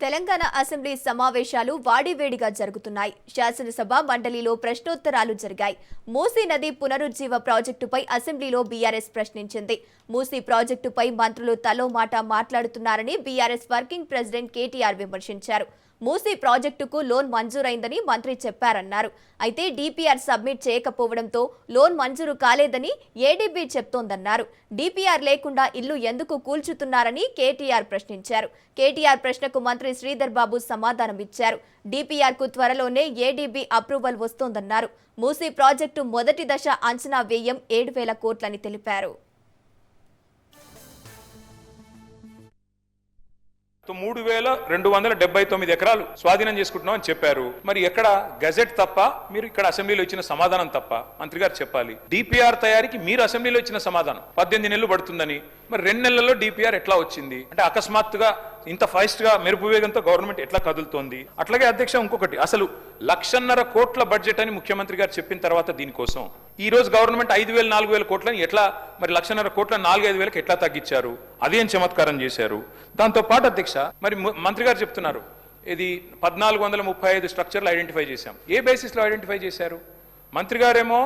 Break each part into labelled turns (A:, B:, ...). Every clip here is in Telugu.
A: తెలంగాణ అసెంబ్లీ సమావేశాలు వాడివేడిగా జరుగుతున్నాయి. శాసనసభ మండలిలో ప్రశ్నోత్తరాలు జరిగాయి. మూసీ నది పునరుజ్జీవ ప్రాజెక్టుపై అసెంబ్లీలో బీఆర్ఎస్ ప్రశ్నించింది. మూసీ ప్రాజెక్టుపై మంత్రులు తలో మాట మాట్లాడుతున్నారని బీఆర్ఎస్ వర్కింగ్ ప్రెసిడెంట్ కేటీఆర్ విమర్శించారు. మూసీ ప్రాజెక్టుకు లోన్ మంజూరైందని మంత్రి చెప్పారన్నారు. అయితే డీపీఆర్ సబ్మిట్ చేయకపోవడంతో లోన్ మంజూరు కాలేదని ఏడీబీ చెప్తోందన్నారు. డీపీఆర్ లేకుండా ఇల్లు ఎందుకు కూల్చుతున్నారని కేటీఆర్ ప్రశ్నించారు. కేటీఆర్ ప్రశ్నకు మంత్రి శ్రీధర్ బాబు సమాధానమిచ్చారు. డీపీఆర్ కు త్వరలోనే ఏడీబీ అప్రూవల్ వస్తోందన్నారు. మూసీ ప్రాజెక్టు మొదటి దశ అంచనా వ్యయం 7,000 కోట్లని తెలిపారు.
B: 3,279 ఎకరాలు స్వాధీనం చేసుకుంటున్నాం అని చెప్పారు. మరి ఎక్కడ గజెట్ తప్ప, మీరు ఇక్కడ అసెంబ్లీలో ఇచ్చిన సమాధానం తప్ప మంత్రి గారు చెప్పాలి. డిపిఆర్ తయారీకి మీరు అసెంబ్లీలో ఇచ్చిన సమాధానం 18 నెలలు పడుతుందని, మరి 2 నెలల్లో డిపిఆర్ ఎట్లా వచ్చింది అంటే అకస్మాత్తుగా ఇంత ఫాస్ట్ గా మెరుపు వేగంతో గవర్నమెంట్ ఎట్లా కదులుతోంది? అట్లాగే అధ్యక్ష, ఇంకొకటి, అసలు 1,50,000 కోట్ల బడ్జెట్ అని ముఖ్యమంత్రి గారు చెప్పిన తర్వాత దీనికోసం ఈ రోజు గవర్నమెంట్ 5,000 4,000 కోట్లని ఎట్లా, మరి 1,50,000 కోట్ల 4-5 వేలకు ఎట్లా తగ్గించారు? అదేం చమత్కారం చేశారు? దాంతో పాటు అధ్యక్ష, మరి మంత్రి గారు చెప్తున్నారు ఇది 1,435 స్ట్రక్చర్లు ఐడెంటిఫై చేశాం. ఏ బేసిస్ లో ఐడెంటిఫై చేశారు? మంత్రి గారేమో,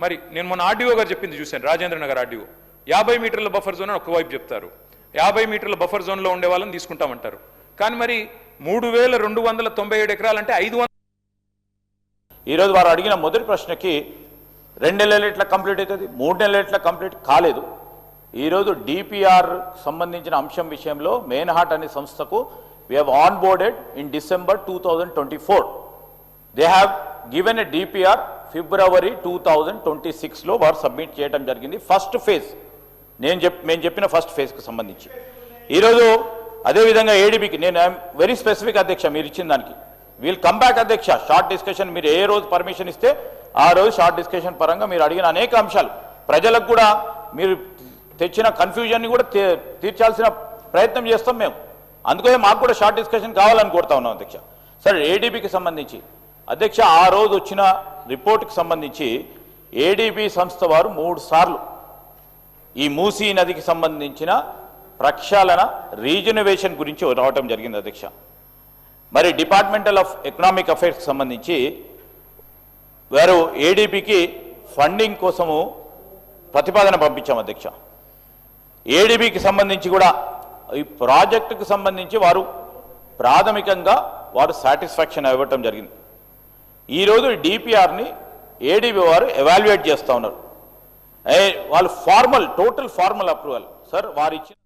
B: మరి నేను మొన్న ఆర్డీఓ గారు చెప్పింది చూశాను, రాజేంద్ర నగర్ ఆర్డీఓ 50 మీటర్ల బఫర్ జోన్ అని ఒకవైపు చెప్తారు, 50 మీటర్ల బఫర్ జోన్ లో ఉండే వాళ్ళని తీసుకుంటామంటారు. కానీ మరి 3,297 ఎకరాలంటే 500.
C: ఈరోజు వారు అడిగిన మొదటి ప్రశ్నకి 2 నెలలు ఎట్లా కంప్లీట్ అవుతుంది, 3 నెలలు ఎట్లా కంప్లీట్ కాలేదు. ఈరోజు డిపిఆర్ సంబంధించిన అంశం విషయంలో మెయిన్హార్ట్ అనే సంస్థకు we have onboarded in December 2024. They have given a DPR February 2026 లో వారు సబ్మిట్ చేయడం జరిగింది. ఫస్ట్ ఫేజ్ మేము చెప్పిన ఫస్ట్ ఫేజ్కి సంబంధించి. ఈరోజు అదేవిధంగా ఏడీబీకి నేను ఐఎమ్ వెరీ స్పెసిఫిక్ అధ్యక్ష, మీరు ఇచ్చిన దానికి వీల్ కమ్ బ్యాక్ అధ్యక్ష. షార్ట్ డిస్కషన్ మీరు ఏ రోజు పర్మిషన్ ఇస్తే ఆ రోజు షార్ట్ డిస్కషన్ పరంగా మీరు అడిగిన అనేక అంశాలు ప్రజలకు కూడా మీరు తెచ్చిన కన్ఫ్యూజన్ని కూడా తీర్చాల్సిన ప్రయత్నం చేస్తాం మేము. అందుకనే మాకు కూడా షార్ట్ డిస్కషన్ కావాలని కోరుతా ఉన్నాం అధ్యక్ష. సరే, ఏడీబీకి సంబంధించి అధ్యక్ష, ఆ రోజు వచ్చిన రిపోర్ట్కి సంబంధించి ఏడీబీ సంస్థ వారు 3 సార్లు ఈ మూసీ నదికి సంబంధించిన ప్రక్షాళన రీజనవేషన్ గురించి రావటం జరిగింది అధ్యక్ష. మరి డిపార్ట్మెంటల్ ఆఫ్ ఎకనామిక్ అఫైర్స్కి సంబంధించి వారు ఏడీబీకి ఫండింగ్ కోసము ప్రతిపాదన పంపించాం అధ్యక్ష. ఏడీబీకి సంబంధించి కూడా ఈ ప్రాజెక్టుకు సంబంధించి వారు ప్రాథమికంగా వారు సాటిస్ఫాక్షన్ ఇవ్వటం జరిగింది. ఈరోజు డిపిఆర్ని ఏడీబీ వారు ఎవాల్యుయేట్ చేస్తూ ఉన్నారు. వాళ్ళు టోటల్ ఫార్మల్ అప్రూవల్ సార్ వారు ఇచ్చిన